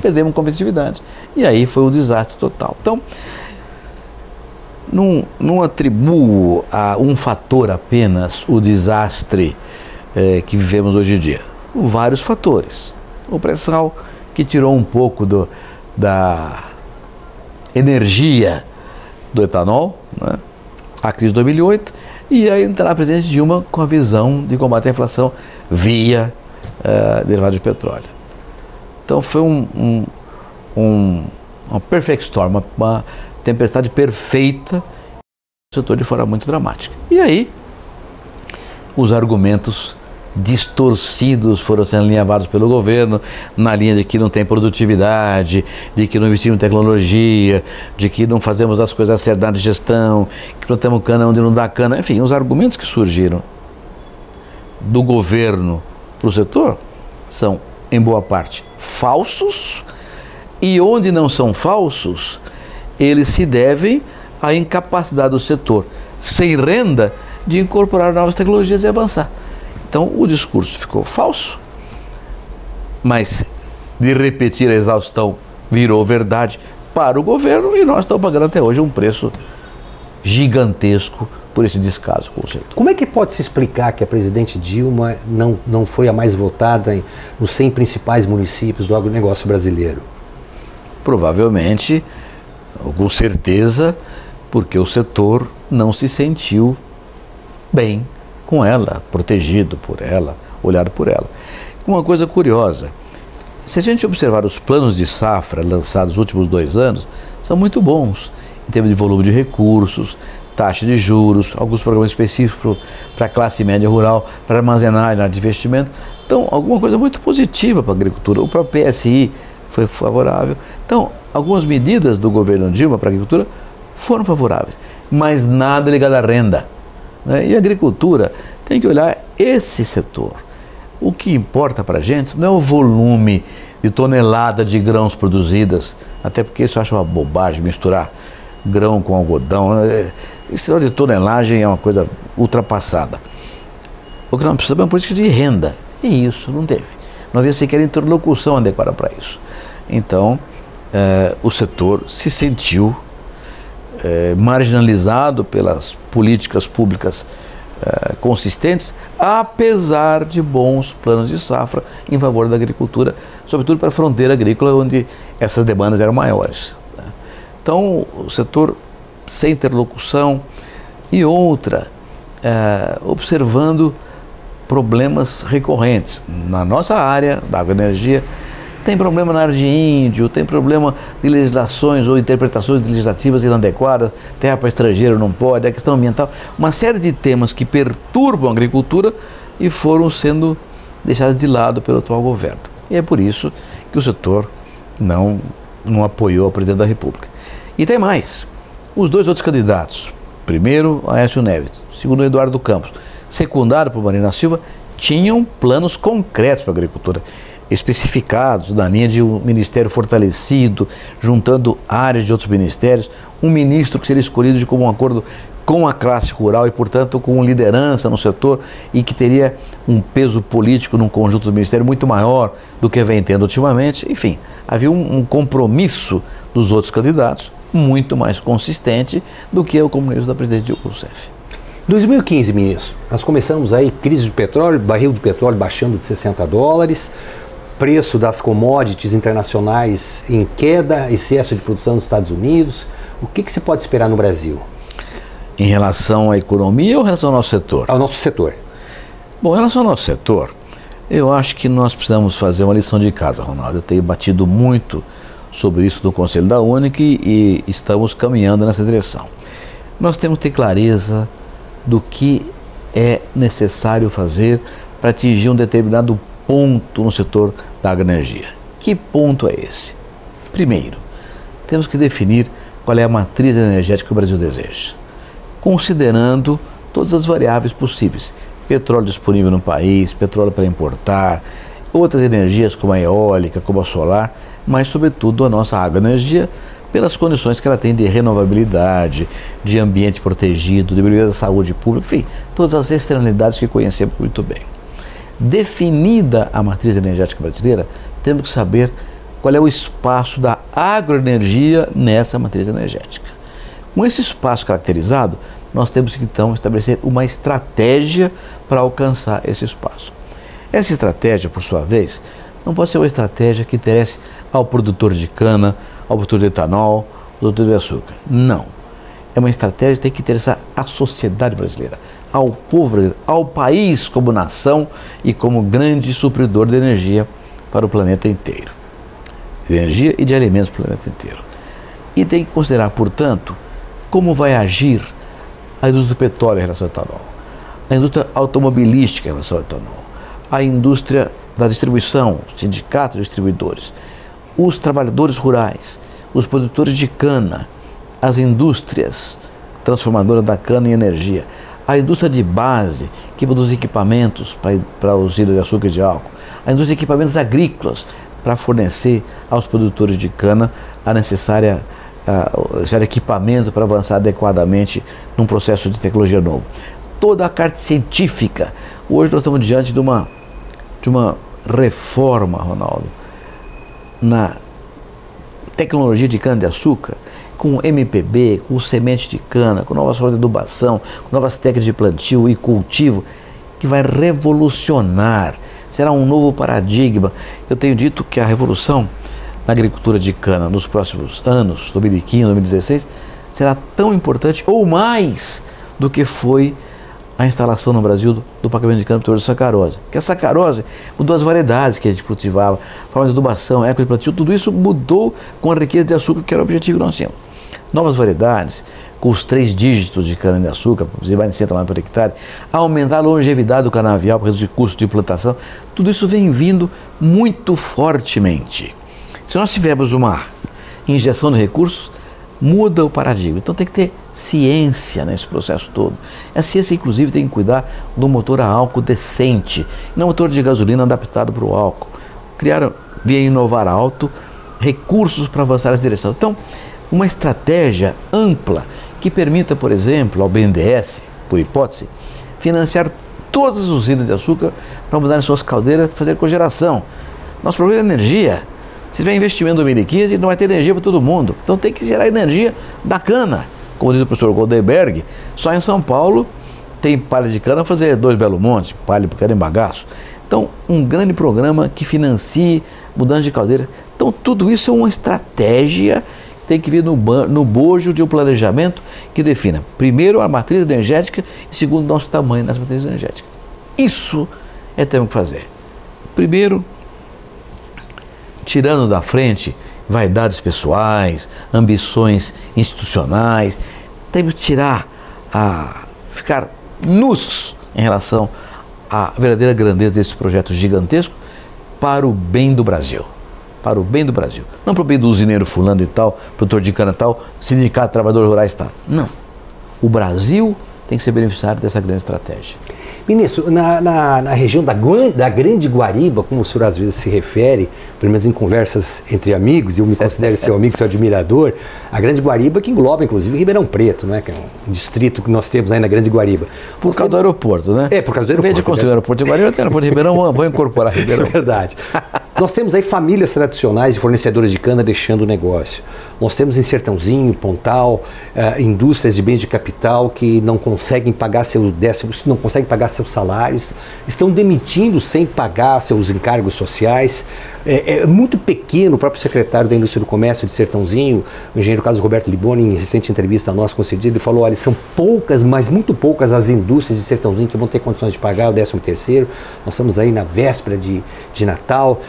perdemos competitividade. E aí foi um desastre total. Então, não atribuo a um fator apenas o desastre que vivemos hoje em dia. Vários fatores. O pré-sal, que tirou um pouco da energia do etanol, né? A crise de 2008, e a entrada da presidente Dilma com a visão de combate à inflação via derivado de petróleo. Então foi uma perfect storm, uma tempestade perfeita, o setor de fora muito dramática. E aí, os argumentos distorcidos foram sendo alinhavados pelo governo, na linha de que não tem produtividade, de que não investimos em tecnologia, de que não fazemos as coisas certas na gestão, que plantamos cana onde não dá cana. Enfim, os argumentos que surgiram do governo para o setor são, em boa parte, falsos, e onde não são falsos, eles se devem à incapacidade do setor, sem renda, de incorporar novas tecnologias e avançar. Então o discurso ficou falso, mas de repetir a exaustão virou verdade para o governo, e nós estamos pagando até hoje um preço gigantesco por esse descaso com o setor. Como é que pode se explicar que a presidente Dilma não foi a mais votada nos 100 principais municípios do agronegócio brasileiro? Provavelmente, com certeza, porque o setor não se sentiu bem com ela, protegido por ela, olhado por ela. Uma coisa curiosa, se a gente observar os planos de safra lançados nos últimos 2 anos, são muito bons em termos de volume de recursos, taxa de juros, alguns programas específicos para a classe média rural, para armazenagem, de investimento. Então, alguma coisa muito positiva para a agricultura. O próprio PSI foi favorável. Então, algumas medidas do governo Dilma para a agricultura foram favoráveis. mas nada ligado à renda, né? E a agricultura tem que olhar esse setor. O que importa para a gente não é o volume de tonelada de grãos produzidas, até porque isso eu acho uma bobagem, misturar grão com algodão. Esse negócio de tonelagem é uma coisa ultrapassada. O que nós precisamos é uma política de renda, e isso não teve. Não havia sequer interlocução adequada para isso. Então, o setor se sentiu marginalizado pelas políticas públicas consistentes, apesar de bons planos de safra em favor da agricultura, sobretudo para a fronteira agrícola, onde essas demandas eram maiores, né? Então, o setor sem interlocução e outra, observando problemas recorrentes. Na nossa área da agroenergia, tem problema na área de índio, tem problema de legislações ou interpretações legislativas inadequadas, terra para estrangeiro não pode, a questão ambiental, uma série de temas que perturbam a agricultura e foram sendo deixados de lado pelo atual governo. E é por isso que o setor não apoiou o presidente da República. E tem mais, os dois outros candidatos, primeiro Aécio Neves, segundo Eduardo Campos, secundário por Marina Silva, tinham planos concretos para a agricultura, especificados na linha de um ministério fortalecido, juntando áreas de outros ministérios, um ministro que seria escolhido como um acordo com a classe rural e, portanto, com liderança no setor e que teria um peso político num conjunto do ministério muito maior do que vem tendo ultimamente. Enfim, havia um compromisso dos outros candidatos muito mais consistente do que o compromisso da presidente Dilma Rousseff. 2015, ministro, nós começamos aí crise de petróleo, barril de petróleo baixando de $60, preço das commodities internacionais em queda, excesso de produção nos Estados Unidos. O que se pode esperar no Brasil? Em relação à economia ou em relação ao nosso setor? Ao nosso setor. Bom, em relação ao nosso setor, eu acho que nós precisamos fazer uma lição de casa, Ronaldo. Eu tenho batido muito sobre isso no Conselho da UNIC e estamos caminhando nessa direção. Nós temos que ter clareza do que é necessário fazer para atingir um determinado ponto no setor da agroenergia. Que ponto é esse? Primeiro, temos que definir qual é a matriz energética que o Brasil deseja, considerando todas as variáveis possíveis. Petróleo disponível no país, petróleo para importar, outras energias como a eólica, como a solar, mas sobretudo a nossa agroenergia, pelas condições que ela tem de renovabilidade, de ambiente protegido, de melhoria da saúde pública, enfim, todas as externalidades que conhecemos muito bem. Definida a matriz energética brasileira, temos que saber qual é o espaço da agroenergia nessa matriz energética. Com esse espaço caracterizado, nós temos que então estabelecer uma estratégia para alcançar esse espaço. Essa estratégia, por sua vez, não pode ser uma estratégia que interesse ao produtor de cana, ao produtor de etanol, ao produtor de açúcar. Não. É uma estratégia que tem que interessar à sociedade brasileira, ao povo brasileiro, ao país como nação e como grande supridor de energia para o planeta inteiro. De energia e de alimentos para o planeta inteiro. E tem que considerar, portanto, como vai agir a indústria do petróleo em relação ao etanol, a indústria automobilística em relação ao etanol, a indústria da distribuição, os sindicatos de distribuidores, os trabalhadores rurais, os produtores de cana, as indústrias transformadoras da cana em energia, a indústria de base, que produz equipamentos para usina de açúcar e de álcool, a indústria de equipamentos agrícolas, para fornecer aos produtores de cana a necessário equipamento para avançar adequadamente num processo de tecnologia novo. Toda a parte científica. Hoje nós estamos diante de uma reforma, Ronaldo, na tecnologia de cana-de-açúcar, com MPB, com semente de cana, com novas formas de adubação, com novas técnicas de plantio e cultivo, que vai revolucionar, será um novo paradigma. Eu tenho dito que a revolução na agricultura de cana nos próximos anos, 2015, 2016, será tão importante ou mais do que foi a instalação no Brasil do pagamento de cana por sacarose. Porque a sacarose mudou as variedades que a gente cultivava, forma de adubação, época de plantio, tudo isso mudou com a riqueza de açúcar, que era o objetivo que nós tínhamos. Novas variedades, com os 3 dígitos de cana-de-açúcar, mais de 100 toneladas por hectare, aumentar a longevidade do canavial por reduzir custo de plantação, tudo isso vem vindo muito fortemente. Se nós tivermos uma injeção de recursos, muda o paradigma. Então tem que ter ciência nesse processo todo. A ciência, inclusive, tem que cuidar do motor a álcool decente, não motor de gasolina adaptado para o álcool. Via inovar alto, recursos para avançar nessa direção. Então, uma estratégia ampla que permita, por exemplo, ao BNDES, por hipótese, financiar todas as usinas de açúcar para mudar suas caldeiras, fazer cogeração. Nosso problema é energia. Se tiver investimento em 2015, não vai ter energia para todo mundo. Então tem que gerar energia da cana. Como diz o professor Goldenberg, só em São Paulo tem palha de cana a fazer 2 Belo Monte, palha de cana em bagaço. Então, um grande programa que financie mudança de caldeira. Então, tudo isso é uma estratégia que tem que vir no bojo de um planejamento que defina, primeiro, a matriz energética e, segundo, nosso tamanho nessa matriz energética. Isso é que temos que fazer. Primeiro, tirando da frente vaidades pessoais, ambições institucionais, temos que ficar nus em relação à verdadeira grandeza desse projeto gigantesco para o bem do Brasil. Para o bem do Brasil. Não para o bem do usineiro fulano e tal, produtor de cana e tal, sindicato, trabalhadores rurais e tal. Não. O Brasil tem que ser beneficiário dessa grande estratégia. Ministro, na região da Grande Guariba, como o senhor às vezes se refere, pelo menos em conversas entre amigos, e eu me considero seu amigo, seu admirador, a Grande Guariba que engloba inclusive Ribeirão Preto, né, que é um distrito que nós temos aí na Grande Guariba. Por causa do aeroporto, né? É, por causa do aeroporto. Em vez de construir o aeroporto de Guariba, tem o aeroporto de Ribeirão, vou incorporar Ribeirão. É verdade. Nós temos aí famílias tradicionais de fornecedores de cana deixando o negócio. Nós temos em Sertãozinho, Pontal, indústrias de bens de capital que não conseguem pagar seus décimos, não conseguem pagar seus salários, estão demitindo sem pagar seus encargos sociais. É muito pequeno. O próprio secretário da Indústria do Comércio de Sertãozinho, o engenheiro Carlos Roberto Liboni, em recente entrevista a nós concedida, ele falou, olha, são poucas, mas muito poucas as indústrias de Sertãozinho que vão ter condições de pagar o 13º. Nós estamos aí na véspera de Natal.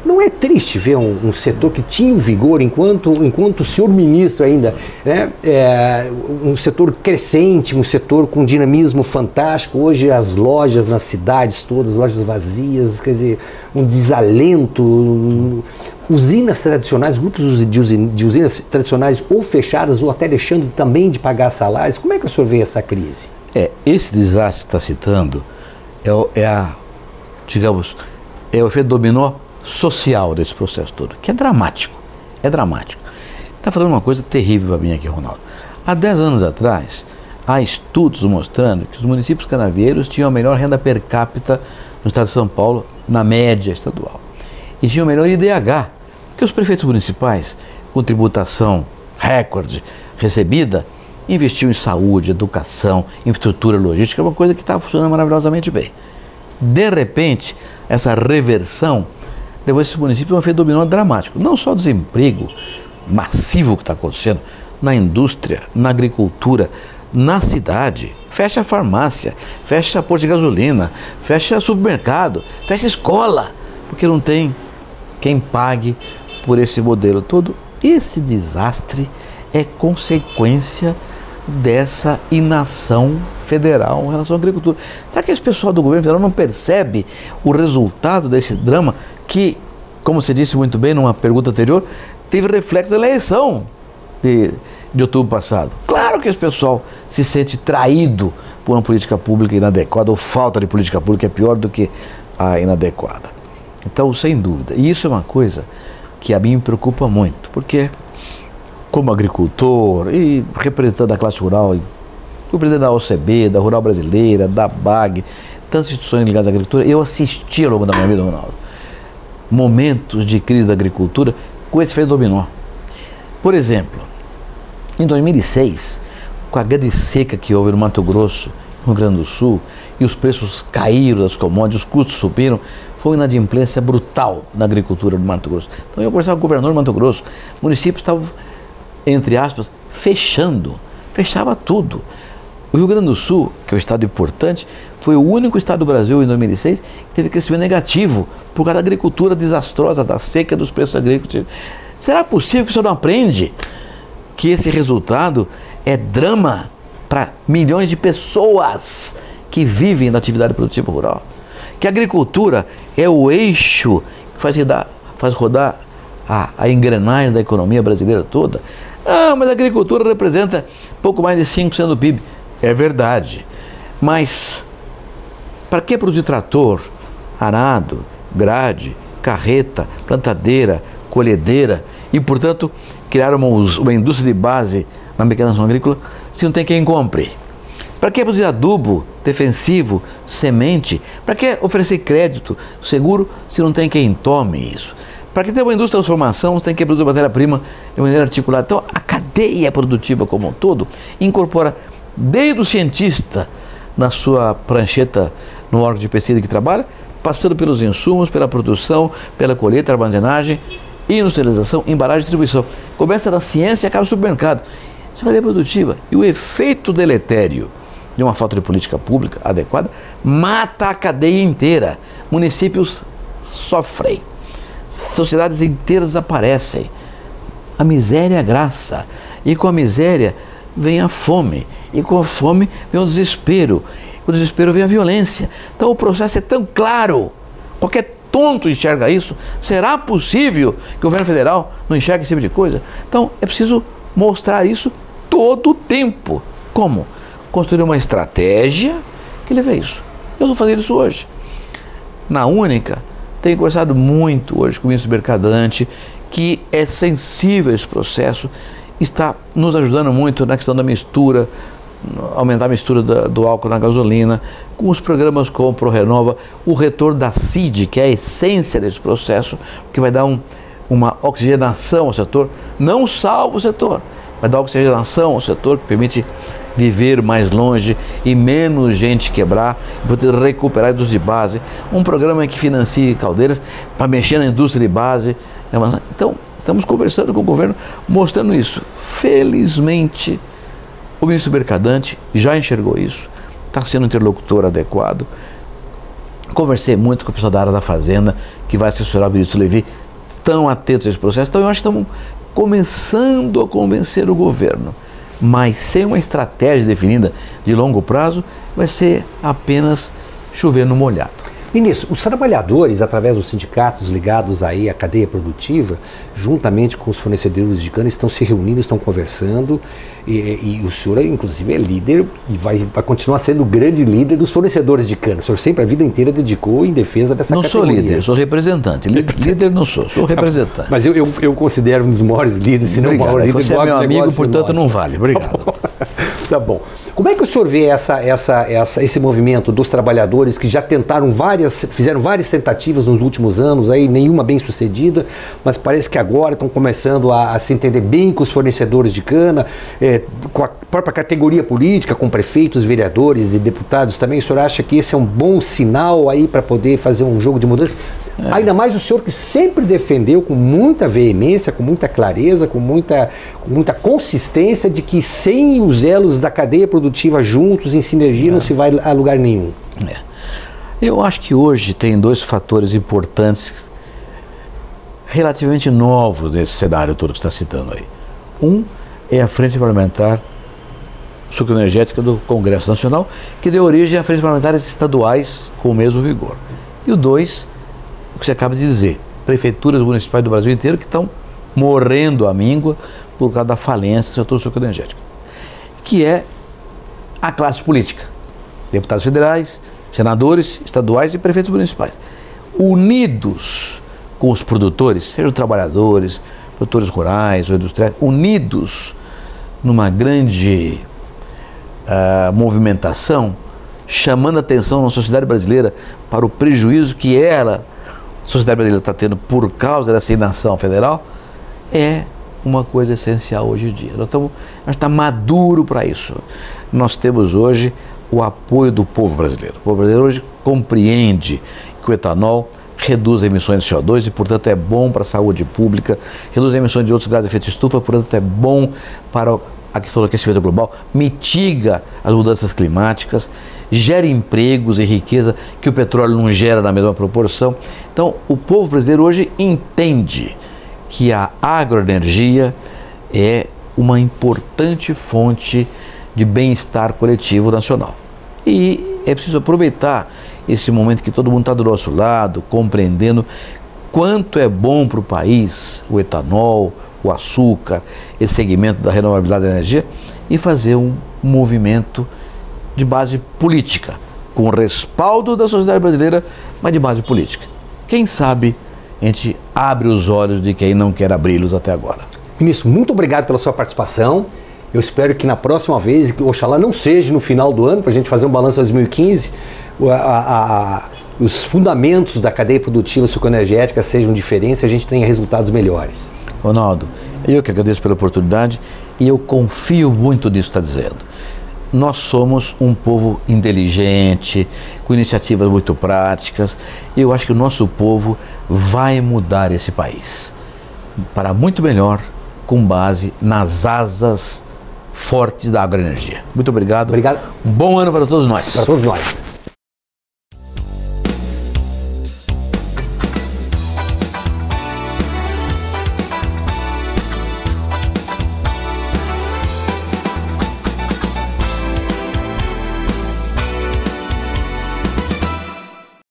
Não é triste ver um setor que tinha o vigor enquanto o senhor ministro ainda, né, um setor crescente, um setor com dinamismo fantástico. Hoje as lojas nas cidades todas, lojas vazias, quer dizer, um desalento, usinas tradicionais, grupos de usinas tradicionais ou fechadas ou até deixando também de pagar salários. Como é que o senhor vê essa crise? Esse desastre que está citando é o efeito dominó social desse processo todo, que é dramático. É dramático. Está falando uma coisa terrível para mim aqui, Ronaldo. Há 10 anos atrás, há estudos mostrando que os municípios canavieiros tinham a melhor renda per capita no estado de São Paulo, na média estadual. E tinham o melhor IDH, porque os prefeitos municipais, com tributação recorde recebida, investiam em saúde, educação, infraestrutura logística, uma coisa que estava funcionando maravilhosamente bem. De repente, essa reversão levou esse município a um efeito dominó dramático. Não só o desemprego massivo que está acontecendo na indústria, na agricultura, na cidade. Fecha a farmácia, fecha posto de gasolina, fecha supermercado, fecha escola, porque não tem quem pague por esse modelo todo. Esse desastre é consequência dessa inação federal em relação à agricultura. Será que esse pessoal do governo federal não percebe o resultado desse drama que, como você disse muito bem numa pergunta anterior, teve reflexo da eleição de outubro passado? Claro que esse pessoal se sente traído por uma política pública inadequada, ou falta de política pública é pior do que a inadequada. Então, sem dúvida, e isso é uma coisa que a mim me preocupa muito, porque como agricultor e representante da classe rural, o presidente da OCB, da Rural Brasileira, da BAG, tantas instituições ligadas à agricultura, eu assisti ao longo da minha vida, Ronaldo, momentos de crise da agricultura com esse efeito dominó. Por exemplo, em 2006, com a grande seca que houve no Mato Grosso, no Rio Grande do Sul, e os preços caíram das commodities, os custos subiram, foi uma inadimplência brutal na agricultura do Mato Grosso. Então eu conversava com o governador do Mato Grosso, municípios estavam, entre aspas, fechava tudo. O Rio Grande do Sul, que é um estado importante, foi o único estado do Brasil em 2006 que teve crescimento negativo por causa da agricultura desastrosa, da seca dos preços agrícolas. Será possível que o senhor não aprende que esse resultado é drama para milhões de pessoas que vivem na atividade produtiva rural? Que a agricultura é o eixo que faz rodar a engrenagem da economia brasileira toda? Ah, mas a agricultura representa pouco mais de 5% do PIB. É verdade. Mas para que produzir trator, arado, grade, carreta, plantadeira, colhedeira e, portanto, criar uma indústria de base na mecanização agrícola se não tem quem compre? Para que produzir adubo, defensivo, semente? Para que oferecer crédito, seguro, se não tem quem tome isso? Para que ter uma indústria de transformação, você tem que produzir matéria-prima de maneira articulada. Então, a cadeia produtiva como um todo incorpora desde o cientista na sua prancheta no órgão de pesquisa que trabalha, passando pelos insumos, pela produção, pela colheita, armazenagem, industrialização, embalagem e distribuição. Começa na ciência e acaba no supermercado. Isso é cadeia produtiva. E o efeito deletério de uma falta de política pública adequada mata a cadeia inteira. Municípios sofrem, sociedades inteiras aparecem. A miséria é a graça. E com a miséria vem a fome. E com a fome vem o desespero. Com o desespero vem a violência. Então o processo é tão claro. Qualquer tonto enxerga isso. Será possível que o governo federal não enxergue esse tipo de coisa? Então é preciso mostrar isso todo o tempo. Como? Construir uma estratégia que leve a isso. Eu estou fazendo isso hoje. Na Única, tenho conversado muito hoje com o ministro Mercadante, que é sensível a esse processo, está nos ajudando muito na questão da mistura, aumentar a mistura do álcool na gasolina, com os programas como o ProRenova, o retorno da CID, que é a essência desse processo, que vai dar uma oxigenação ao setor, não salva o setor, vai dar oxigenação ao setor, que permite viver mais longe e menos gente quebrar, poder recuperar a indústria de base, um programa que financie caldeiras para mexer na indústria de base. Então, estamos conversando com o governo, mostrando isso. Felizmente, o ministro Mercadante já enxergou isso, está sendo um interlocutor adequado. Conversei muito com o pessoal da área da Fazenda, que vai assessorar o ministro Levi, estão atentos a esse processo. Então, eu acho que estamos começando a convencer o governo. Mas sem uma estratégia definida de longo prazo, vai ser apenas chover no molhado. Ministro, os trabalhadores, através dos sindicatos ligados aí à cadeia produtiva, juntamente com os fornecedores de cana, estão se reunindo, estão conversando, e o senhor, inclusive, é líder e vai continuar sendo o grande líder dos fornecedores de cana. O senhor sempre a vida inteira dedicou em defesa dessa categoria. Não sou líder, sou representante. Líder não sou representante. Mas eu considero um dos maiores líderes, se não o maior líder. Você é meu amigo, portanto não vale. Obrigado. Tá bom. Como é que o senhor vê esse movimento dos trabalhadores que já fizeram várias tentativas nos últimos anos, aí, nenhuma bem sucedida, mas parece que agora estão começando a se entender bem com os fornecedores de cana, com a própria categoria política, com prefeitos, vereadores e deputados também? O senhor acha que esse é um bom sinal aí para poder fazer um jogo de mudança? Ainda mais o senhor que sempre defendeu com muita veemência, com muita clareza, com muita consistência de que sem os elos da cadeia produtiva juntos, em sinergia, não se vai a lugar nenhum. Eu acho que hoje tem dois fatores importantes relativamente novos nesse cenário todo que você está citando aí. Um é a Frente Parlamentar Sucroenergética do Congresso Nacional, que deu origem a frentes parlamentares estaduais com o mesmo vigor. E o dois, o que você acaba de dizer, prefeituras municipais do Brasil inteiro que estão morrendo à míngua por causa da falência do setor sucroenergético, que é a classe política, deputados federais, senadores estaduais e prefeitos municipais, unidos com os produtores, sejam trabalhadores, produtores rurais ou industriais, unidos numa grande movimentação, chamando a atenção na sociedade brasileira para o prejuízo que a sociedade brasileira está tendo por causa dessa inação federal, é uma coisa essencial hoje em dia. Nós estamos maduros para isso. Nós temos hoje o apoio do povo brasileiro. O povo brasileiro hoje compreende que o etanol reduz emissões de CO2 e, portanto, é bom para a saúde pública, reduz emissões de outros gases de efeito de estufa, portanto, é bom para a questão do aquecimento global, mitiga as mudanças climáticas, gera empregos e riqueza que o petróleo não gera na mesma proporção. Então, o povo brasileiro hoje entende que a agroenergia é uma importante fonte de bem-estar coletivo nacional. E é preciso aproveitar esse momento que todo mundo está do nosso lado, compreendendo quanto é bom para o país o etanol, o açúcar, esse segmento da renovabilidade da energia, e fazer um movimento de base política, com o respaldo da sociedade brasileira, mas de base política. Quem sabe a gente abre os olhos de quem não quer abri-los até agora. Ministro, muito obrigado pela sua participação. Eu espero que na próxima vez, que oxalá não seja no final do ano, para a gente fazer um balanço de 2015, os fundamentos da cadeia produtiva sucroenergética sejam diferentes e a gente tenha resultados melhores. Ronaldo, eu que agradeço pela oportunidade e eu confio muito nisso que está dizendo. Nós somos um povo inteligente, com iniciativas muito práticas, e eu acho que o nosso povo vai mudar esse país para muito melhor, com base nas asas fortes da agroenergia. Muito obrigado. Obrigado. Um bom ano para todos nós. Para todos nós.